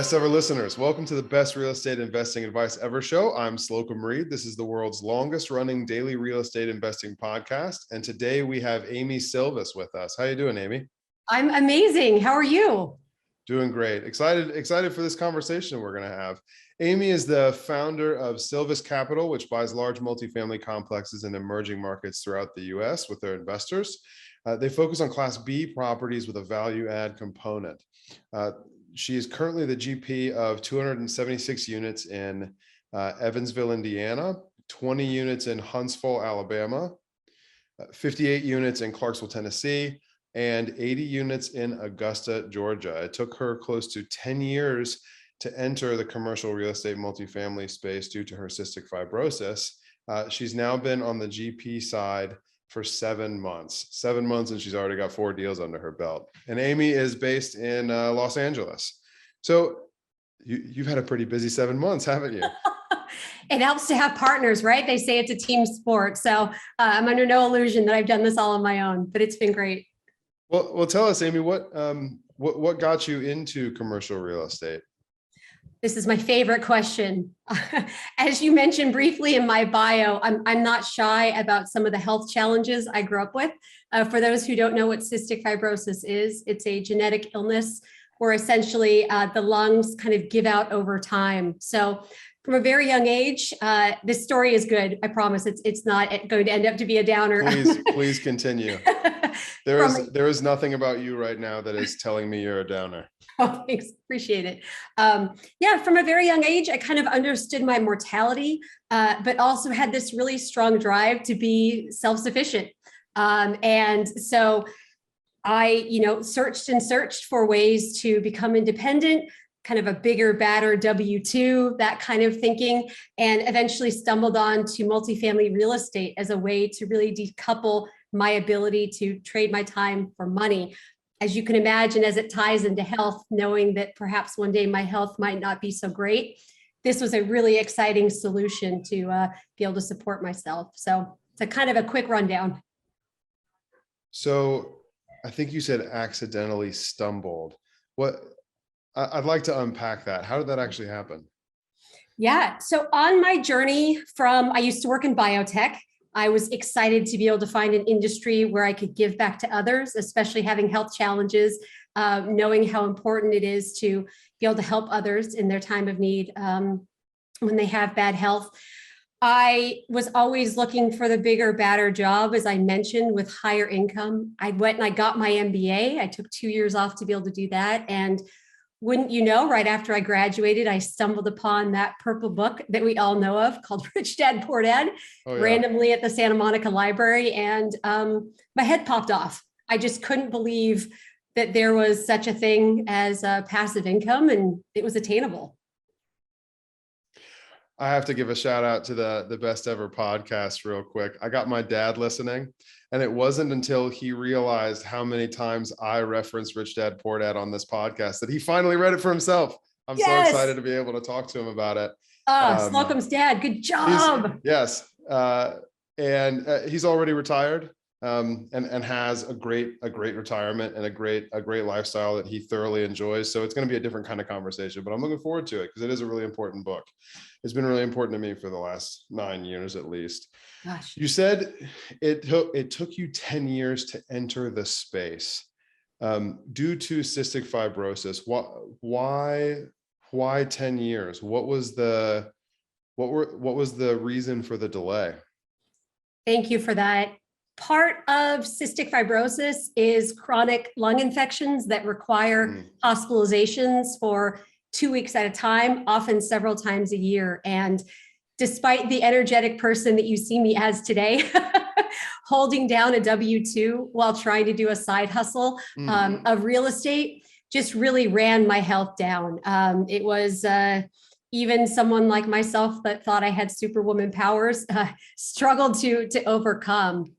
Best ever listeners, welcome to the Best Real Estate Investing Advice Ever show. I'm Slocum Reed. This is the world's longest running daily real estate investing podcast. And today we have Amy Sylvis with us. How you doing, Amy? I'm amazing. How are you? Doing great. Excited for this conversation we're going to have. Amy is the founder of Sylvis Capital, which buys large multifamily complexes in emerging markets throughout the U.S. with their investors. They focus on Class B properties with a value add component. She is currently the GP of 276 units in Evansville, Indiana, 20 units in Huntsville, Alabama, 58 units in Clarksville, Tennessee, and 80 units in Augusta, Georgia. It took her close to 10 years to enter the commercial real estate multifamily space due to her cystic fibrosis. She's now been on the GP side for 7 months, and she's already got 4 deals under her belt. And Amy is based in Los Angeles. So you've had a pretty busy 7 months, haven't you? It helps to have partners, right? They say it's a team sport. So I'm under no illusion that I've done this all on my own, but it's been great. Well, tell us, Amy, what got you into commercial real estate? This is my favorite question. As you mentioned briefly in my bio, I'm not shy about some of the health challenges I grew up with. For those who don't know what cystic fibrosis is, it's a genetic illness where essentially the lungs kind of give out over time. So from a very young age, this story is good. I promise it's not going to end up to be a downer. Please continue. There is nothing about you right now that is telling me you're a downer. Oh, thanks. Appreciate it. From a very young age, I kind of understood my mortality, but also had this really strong drive to be self-sufficient. And so I, searched for ways to become independent, kind of a bigger, badder W-2, that kind of thinking, and eventually stumbled on to multifamily real estate as a way to really decouple my ability to trade my time for money. As you can imagine, as it ties into health, knowing that perhaps one day my health might not be so great, this was a really exciting solution to be able to support myself. So it's a kind of a quick rundown. So I think you said accidentally stumbled. I'd like to unpack that. How did that actually happen? Yeah. So on my journey I used to work in biotech. I was excited to be able to find an industry where I could give back to others, especially having health challenges, knowing how important it is to be able to help others in their time of need when they have bad health. I was always looking for the bigger, badder job, as I mentioned, with higher income. I went and I got my MBA. I took 2 years off to be able to do that. And wouldn't you know, right after I graduated, I stumbled upon that purple book that we all know of called Rich Dad, Poor Dad, randomly at the Santa Monica Library. And my head popped off. I just couldn't believe that there was such a thing as passive income and it was attainable. I have to give a shout out to the Best Ever podcast real quick. I got my dad listening, and it wasn't until he realized how many times I referenced Rich Dad, Poor Dad on this podcast that he finally read it for himself. I'm so excited to be able to talk to him about it. Slocum's dad, good job. Yes. And he's already retired and has a great retirement and a great lifestyle that he thoroughly enjoys. So it's going to be a different kind of conversation, but I'm looking forward to it because it is a really important book. It's been really important to me for the last 9 years, at least. Gosh. You said it took you 10 years to enter the space due to cystic fibrosis. Why 10 years? What was the reason for the delay? Thank you for that. Part of cystic fibrosis is chronic lung infections that require hospitalizations for 2 weeks at a time, often several times a year. And despite the energetic person that you see me as today, holding down a W-2 while trying to do a side hustle of real estate just really ran my health down. It was even someone like myself that thought I had superwoman powers struggled to overcome.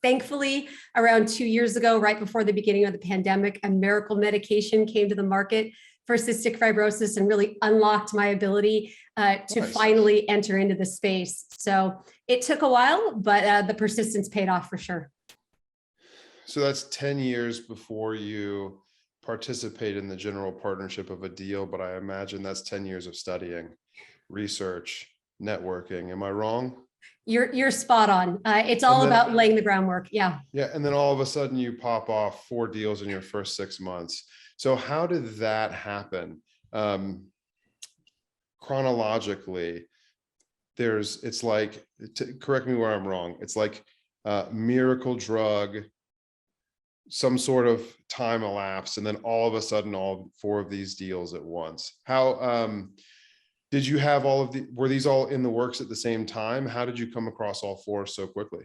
Thankfully, around 2 years ago, right before the beginning of the pandemic, a miracle medication came to the market for cystic fibrosis and really unlocked my ability to finally enter into the space. So it took a while, but the persistence paid off for sure. So that's 10 years before you participate in the general partnership of a deal, but I imagine that's 10 years of studying, research, networking. Am I wrong? You're spot on. It's And all then, about laying the groundwork. Yeah. yeah, and then all of a sudden you pop off 4 deals in your first 6 months. So how did that happen? Chronologically, it's like, correct me where I'm wrong, it's like miracle drug, some sort of time elapsed, and then all of a sudden all 4 of these deals at once. How did you have were these all in the works at the same time? How did you come across all 4 so quickly?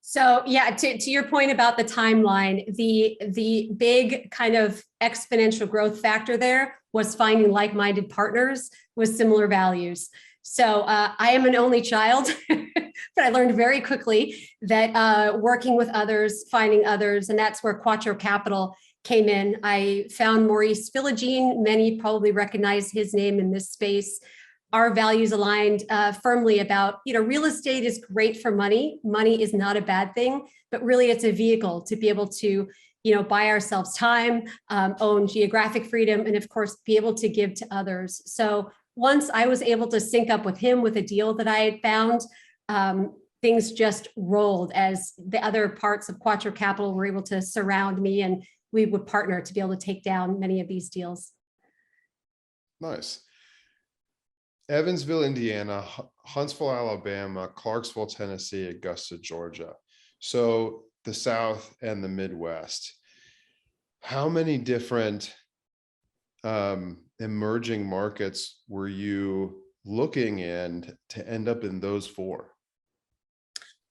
So yeah, to your point about the timeline, the big kind of exponential growth factor there was finding like-minded partners with similar values. So I am an only child, but I learned very quickly that working with others, finding others, and that's where Quattro Capital came in. I found Maurice Philogene. Many probably recognize his name in this space. Our values aligned firmly about, real estate is great for money. Money is not a bad thing, but really it's a vehicle to be able to, buy ourselves time, own geographic freedom, and of course, be able to give to others. So once I was able to sync up with him with a deal that I had found, things just rolled as the other parts of Quattro Capital were able to surround me, and we would partner to be able to take down many of these deals. Nice. Evansville, Indiana, Huntsville, Alabama, Clarksville, Tennessee, Augusta, Georgia. So the South and the Midwest. How many different emerging markets were you looking in to end up in those 4?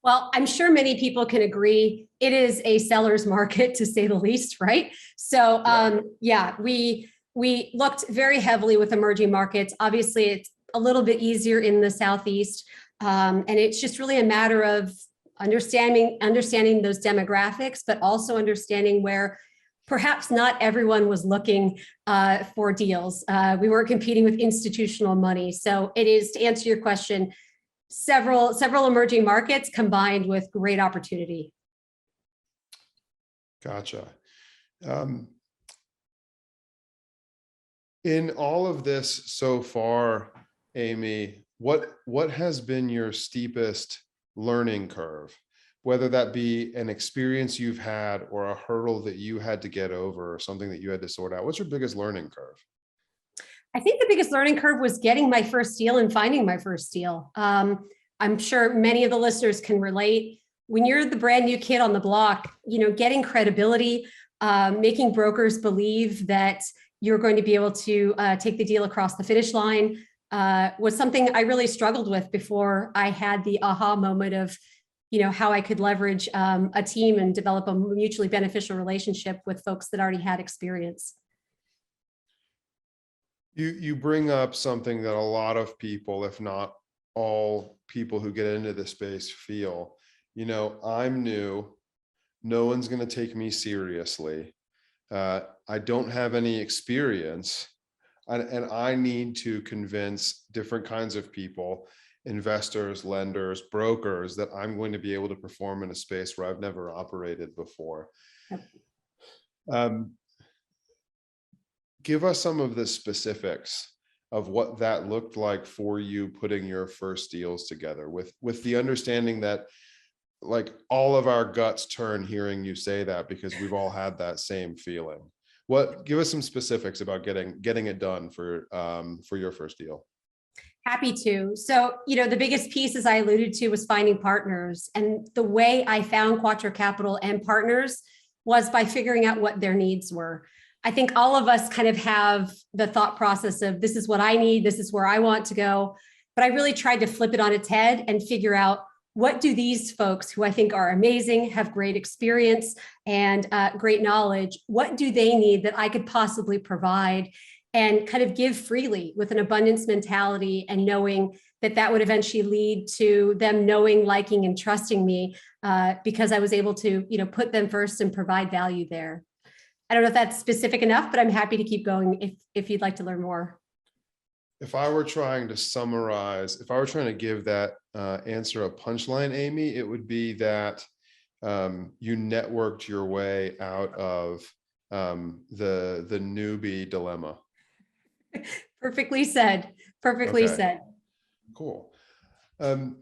Well, I'm sure many people can agree it is a seller's market, to say the least, right? So we looked very heavily with emerging markets. Obviously, it's a little bit easier in the Southeast, and it's just really a matter of understanding those demographics, but also understanding where perhaps not everyone was looking for deals. We were competing with institutional money. So it is, to answer your question, several emerging markets combined with great opportunity. Gotcha. In all of this so far, Amy, what has been your steepest learning curve, whether that be an experience you've had or a hurdle that you had to get over or something that you had to sort out? What's your biggest learning curve? I think the biggest learning curve was getting my first deal and finding my first deal. I'm sure many of the listeners can relate. When you're the brand new kid on the block, getting credibility, making brokers believe that you're going to be able to take the deal across the finish line was something I really struggled with before I had the aha moment of, how I could leverage a team and develop a mutually beneficial relationship with folks that already had experience. You bring up something that a lot of people, if not all people who get into this space, feel. I'm new. No one's going to take me seriously. I don't have any experience, and I need to convince different kinds of people, investors, lenders, brokers, that I'm going to be able to perform in a space where I've never operated before. Give us some of the specifics of what that looked like for you putting your first deals together, with the understanding that, like, all of our guts turn hearing you say that, because we've all had that same feeling. Give us some specifics about getting it done for your first deal. Happy to. So, the biggest piece, as I alluded to, was finding partners. And the way I found Quattro Capital and partners was by figuring out what their needs were. I think all of us kind of have the thought process of, this is what I need, this is where I want to go. But I really tried to flip it on its head and figure out, what do these folks, who I think are amazing, have great experience and great knowledge, what do they need that I could possibly provide, and kind of give freely with an abundance mentality, and knowing that that would eventually lead to them knowing, liking, and trusting me because I was able to, put them first and provide value there. I don't know if that's specific enough, but I'm happy to keep going if you'd like to learn more. If I were trying to summarize, if I were trying to give that answer a punchline, Amy, it would be that you networked your way out of the newbie dilemma. Perfectly said. Perfectly Okay, said. cool. Um,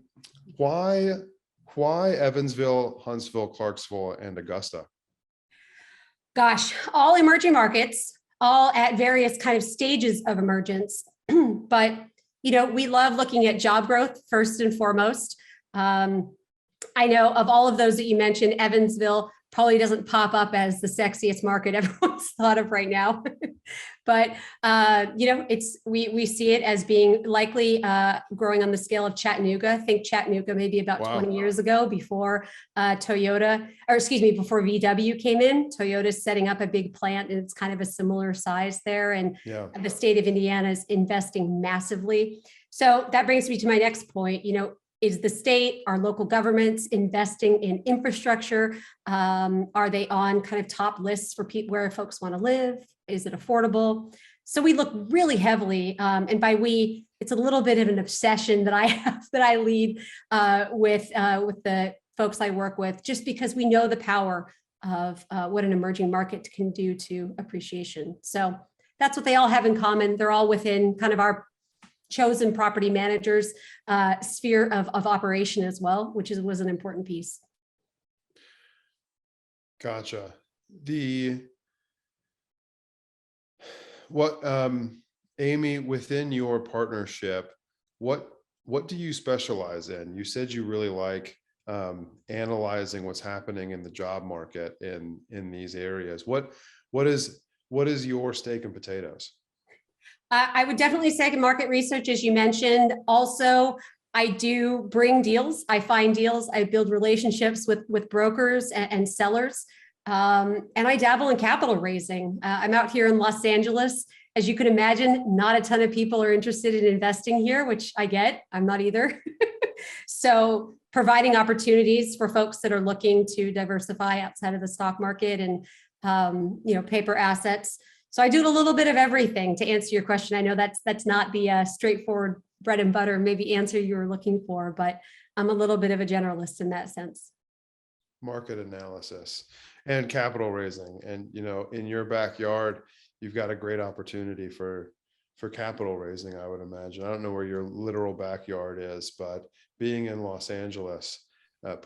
why Evansville, Huntsville, Clarksville, and Augusta? Gosh, all emerging markets, all at various kind of stages of emergence. But, we love looking at job growth first and foremost. I know of all of those that you mentioned, Evansville probably doesn't pop up as the sexiest market everyone's thought of right now. But we see it as being likely growing on the scale of Chattanooga. I think Chattanooga maybe about Wow. 20 years ago before before VW came in. Toyota's setting up a big plant, and it's kind of a similar size there. And the state of Indiana is investing massively. So that brings me to my next point. Is the state, our local governments investing in infrastructure? Are they on kind of top lists for people where folks want to live? Is it affordable? So we look really heavily, and by we, it's a little bit of an obsession that I have, that I lead with the folks I work with, just because we know the power of what an emerging market can do to appreciation. So that's what they all have in common. They're all within kind of our chosen property managers sphere of operation as well, which was an important piece. Gotcha. Amy, within your partnership, what do you specialize in? You said you really like analyzing what's happening in the job market in these areas. What is your steak and potatoes? I would definitely say market research, as you mentioned. Also, I do bring deals. I find deals. I build relationships with brokers and sellers. And I dabble in capital raising. I'm out here in Los Angeles. As you can imagine, not a ton of people are interested in investing here, which I get. I'm not either. So providing opportunities for folks that are looking to diversify outside of the stock market and paper assets. So I do a little bit of everything to answer your question. I know that's not the straightforward bread and butter maybe answer you were looking for, but I'm a little bit of a generalist in that sense. Market analysis and capital raising, and in your backyard, you've got a great opportunity for capital raising. I would imagine. I don't know where your literal backyard is, but being in Los Angeles that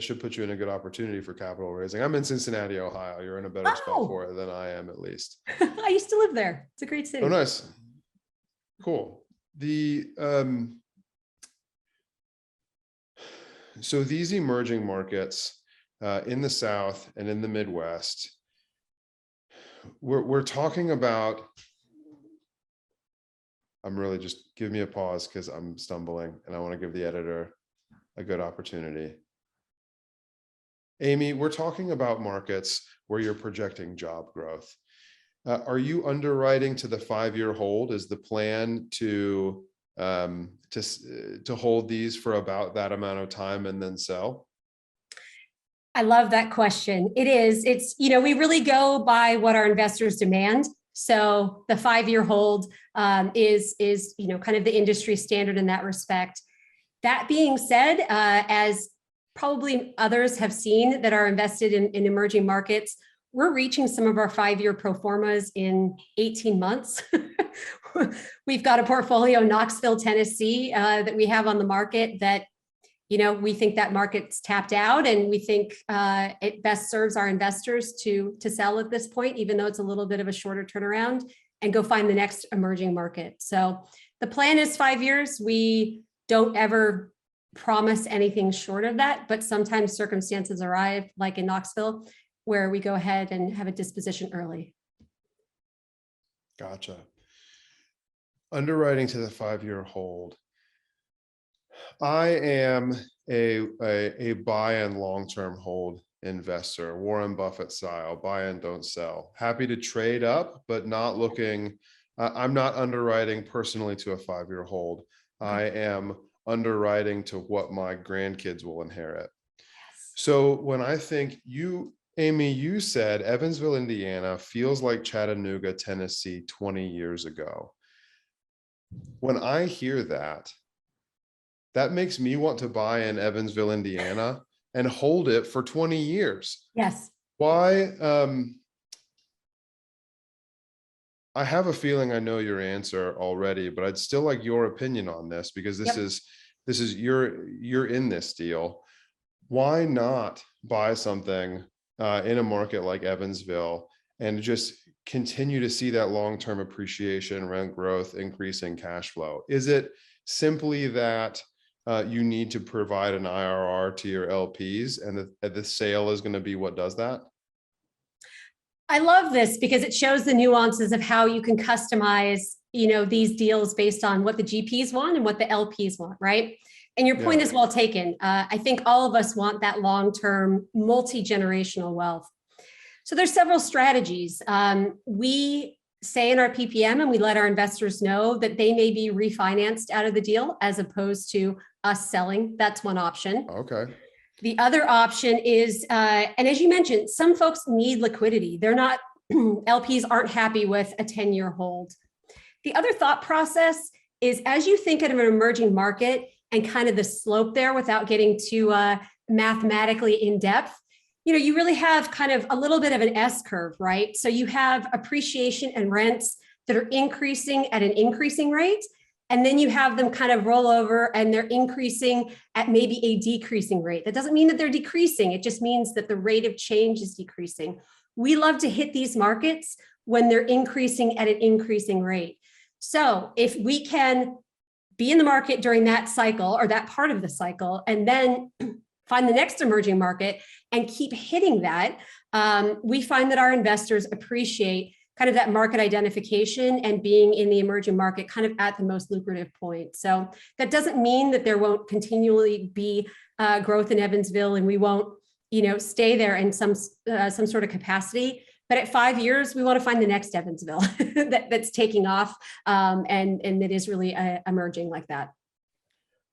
should put you in a good opportunity for capital raising. I'm in Cincinnati, Ohio. You're in a better spot for it than I am, at least. I used to live there. It's a great city. Oh, nice. Cool. So these emerging markets in the South and in the Midwest, we're talking about, I'm really just give me a pause because I'm stumbling and I want to give the editor a good opportunity. Amy, we're talking about markets where you're projecting job growth. Are you underwriting to the 5-year hold? Is the plan to hold these for about that amount of time and then sell? I love that question. It's, we really go by what our investors demand. So the 5-year hold is kind of the industry standard in that respect. That being said, as probably others have seen that are invested in emerging markets, we're reaching some of our 5-year pro formas in 18 months. We've got a portfolio in Knoxville, Tennessee, that we have on the market that, we think that market's tapped out, and we think it best serves our investors to sell at this point, even though it's a little bit of a shorter turnaround, and go find the next emerging market. So the plan is 5 years. We don't ever promise anything short of that, but sometimes circumstances arrive, like in Knoxville, where we go ahead and have a disposition early. Gotcha. Underwriting to the 5-year hold. I am a buy and long-term hold investor, Warren Buffett style, buy and don't sell. Happy to trade up, but not looking, I'm not underwriting personally to a 5-year hold. I am underwriting to what my grandkids will inherit. Yes. So when I think Amy, you said Evansville, Indiana feels like Chattanooga, Tennessee 20 years ago. When I hear that makes me want to buy in Evansville, Indiana and hold it for 20 years. Yes. Why? I have a feeling I know your answer already, but I'd still like your opinion on this, because Yep. this is you're in this deal. Why not buy something in a market like Evansville and just continue to see that long-term appreciation, rent growth, increasing cash flow? Is it simply that you need to provide an IRR to your LPs, and the sale is going to be what does that? I love this because it shows the nuances of how you can customize, these deals based on what the GPs want and what the LPs want, right? And your point is well taken. I think all of us want that long-term, multi-generational wealth. So there's several strategies. We say in our PPM, and we let our investors know that they may be refinanced out of the deal as opposed to us selling. That's one option. Okay. The other option is, and as you mentioned, some folks need liquidity. They're not, LPs aren't happy with a 10-year hold. The other thought process is, as you think of an emerging market and kind of the slope there without getting too mathematically in depth, you really have kind of a little bit of an S curve, right? So you have appreciation and rents that are increasing at an increasing rate. And then you have them kind of roll over and they're increasing at maybe a decreasing rate. That doesn't mean that they're decreasing. It just means that the rate of change is decreasing. We love to hit these markets when they're increasing at an increasing rate. So if we can be in the market during that cycle or that part of the cycle, and then find the next emerging market and keep hitting that, we find that our investors appreciate kind of that market identification and being in the emerging market kind of at the most lucrative point. So that doesn't mean that there won't continually be growth in Evansville and we won't, stay there in some sort of capacity. But at 5 years, we want to find the next Evansville that's taking off and that is really emerging like that.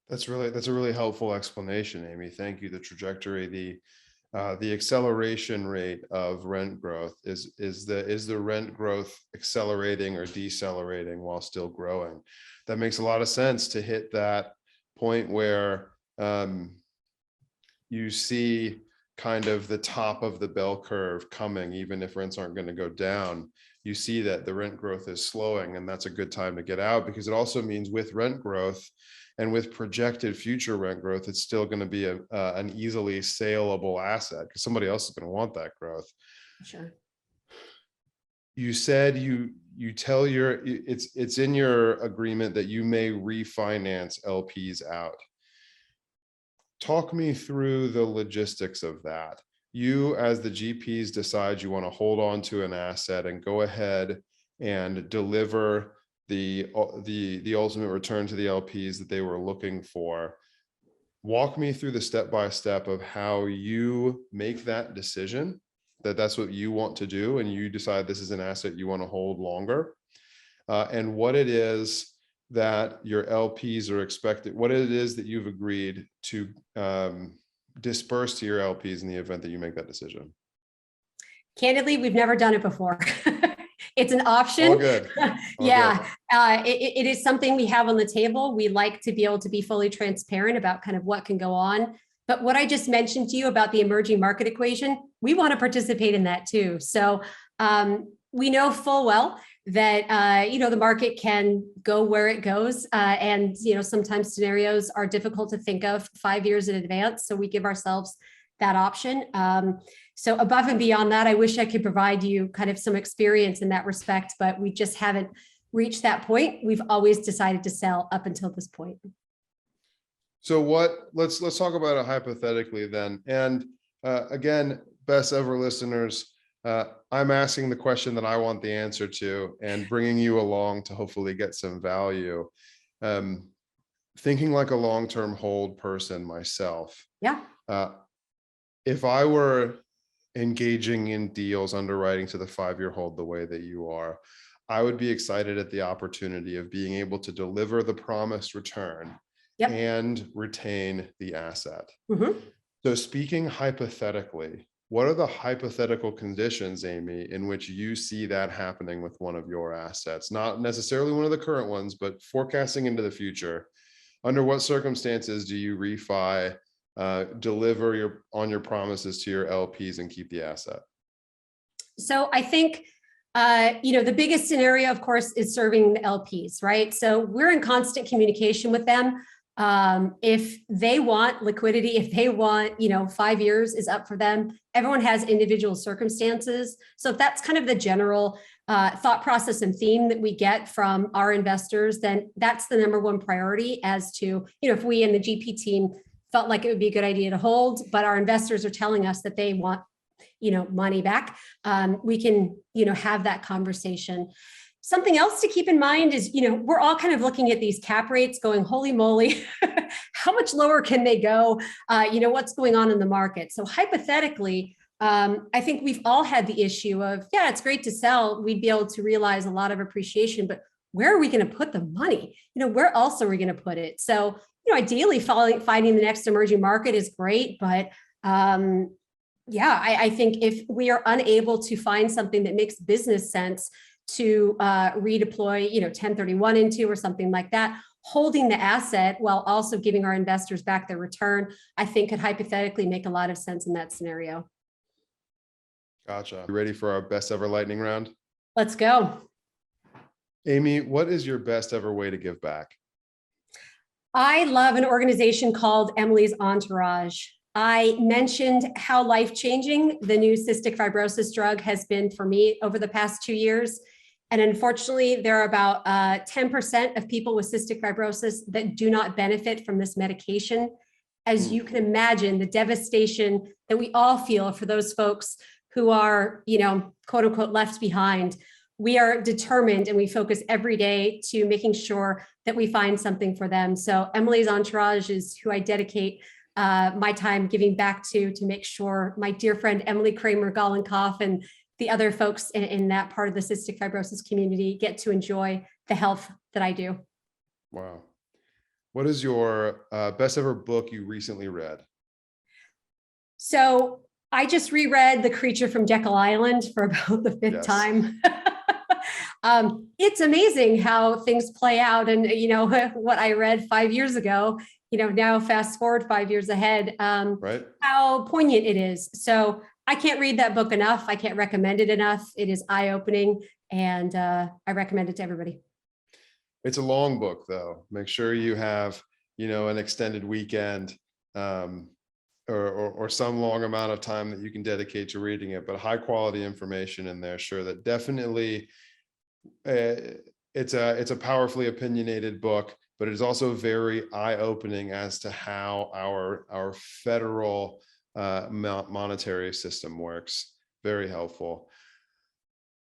That's a really helpful explanation, Amy. Thank you. The trajectory, the acceleration rate of rent growth is the rent growth accelerating or decelerating while still growing? That makes a lot of sense to hit that point where you see kind of the top of the bell curve coming, even if rents aren't going to go down. You see that the rent growth is slowing, and that's a good time to get out, because it also means with rent growth and with projected future rent growth, it's still going to be an easily saleable asset because somebody else is going to want that growth. Sure. You said you tell it's in your agreement that you may refinance LPs out. Talk me through the logistics of that. You, as the GPs, decide you want to hold on to an asset and go ahead and deliver the ultimate return to the LPs that they were looking for. Walk me through the step-by-step of how you make that decision, that that's what you want to do, and you decide this is an asset you want to hold longer, and what it is that your LPs are expected, what it is that you've agreed to disperse to your LPs in the event that you make that decision. Candidly, we've never done it before. It's an option. All good. Yeah, it is something we have on the table. We like to be able to be fully transparent about kind of what can go on. But what I just mentioned to you about the emerging market equation, we want to participate in that too. So we know full well that, the market can go where it goes. And, sometimes scenarios are difficult to think of 5 years in advance. So we give ourselves that option. So above and beyond that, I wish I could provide you kind of some experience in that respect, but we just haven't reached that point. We've always decided to sell up until this point. So let's talk about it hypothetically then. And again, best ever listeners, I'm asking the question that I want the answer to and bringing you along to hopefully get some value. Thinking like a long-term hold person myself. Yeah. If I were engaging in deals underwriting to the 5-year hold the way that you are, I would be excited at the opportunity of being able to deliver the promised return. Yep. And retain the asset. Mm-hmm. So speaking hypothetically, what are the hypothetical conditions, Amy, in which you see that happening with one of your assets? Not necessarily one of the current ones, but forecasting into the future. Under what circumstances do you refi, deliver on your promises to your LPs and keep the asset? So I think The biggest scenario, of course, is serving the LPs, right? So we're in constant communication with them. If they want liquidity, if they want, 5 years is up for them. Everyone has individual circumstances. So if that's kind of the general thought process and theme that we get from our investors, then that's the number one priority as to, if we in the GP team felt like it would be a good idea to hold, but our investors are telling us that they want, money back, we can, have that conversation. Something else to keep in mind is, we're all kind of looking at these cap rates going, holy moly, how much lower can they go? What's going on in the market? So hypothetically, I think we've all had the issue of, yeah, it's great to sell. We'd be able to realize a lot of appreciation, but where are we going to put the money? Where else are we going to put it? So, ideally finding the next emerging market is great, but I think if we are unable to find something that makes business sense to redeploy, 1031 into or something like that, holding the asset while also giving our investors back their return, I think could hypothetically make a lot of sense in that scenario. Gotcha. You ready for our best ever lightning round? Let's go. Amy, what is your best ever way to give back? I love an organization called Emily's Entourage. I mentioned how life-changing the new cystic fibrosis drug has been for me over the past 2 years. And unfortunately, there are about 10% of people with cystic fibrosis that do not benefit from this medication. As you can imagine, the devastation that we all feel for those folks who are, quote unquote, left behind. We are determined and we focus every day to making sure that we find something for them. So Emily's Entourage is who I dedicate my time giving back to make sure my dear friend Emily Kramer-Gollenkoff and the other folks in that part of the cystic fibrosis community get to enjoy the health that I do. Wow. What is your best ever book you recently read? So I just reread The Creature from Jekyll Island for about the fifth time. It's amazing how things play out. And, what I read 5 years ago, now fast forward 5 years ahead, how poignant it is. So I can't read that book enough. I can't recommend it enough. It is eye-opening, and I recommend it to everybody. It's a long book, though. Make sure you have, an extended weekend or some long amount of time that you can dedicate to reading it, but high quality information in there. Sure, that definitely it's a powerfully opinionated book, but it is also very eye-opening as to how our federal monetary system works. Very helpful.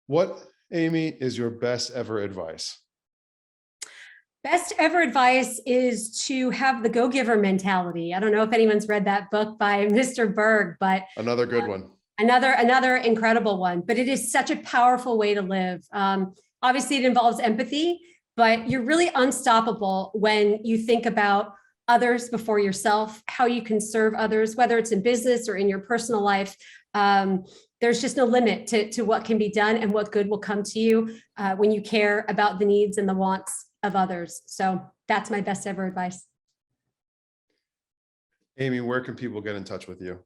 What, Amy, is your best ever advice? Best ever advice is to have the go-giver mentality. I don't know if anyone's read that book by Mr. Berg, but another good one. Another incredible one, but it is such a powerful way to live. Obviously, it involves empathy, but you're really unstoppable when you think about others before yourself, how you can serve others, whether it's in business or in your personal life. There's just no limit to what can be done and what good will come to you when you care about the needs and the wants of others. So that's my best ever advice. Amy, where can people get in touch with you?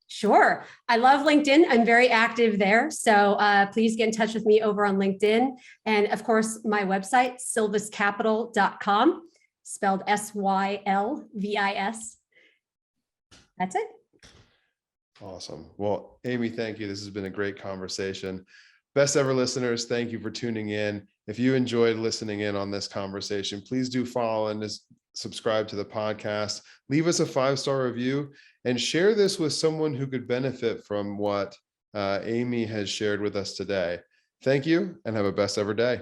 Sure. I love LinkedIn. I'm very active there. So please get in touch with me over on LinkedIn. And of course, my website, sylviscapital.com, spelled Sylvis. That's it. Awesome. Well, Amy, thank you. This has been a great conversation. Best ever listeners, thank you for tuning in. If you enjoyed listening in on this conversation, please do follow and subscribe to the podcast. Leave us a 5-star review and share this with someone who could benefit from what Amy has shared with us today. Thank you and have a best ever day.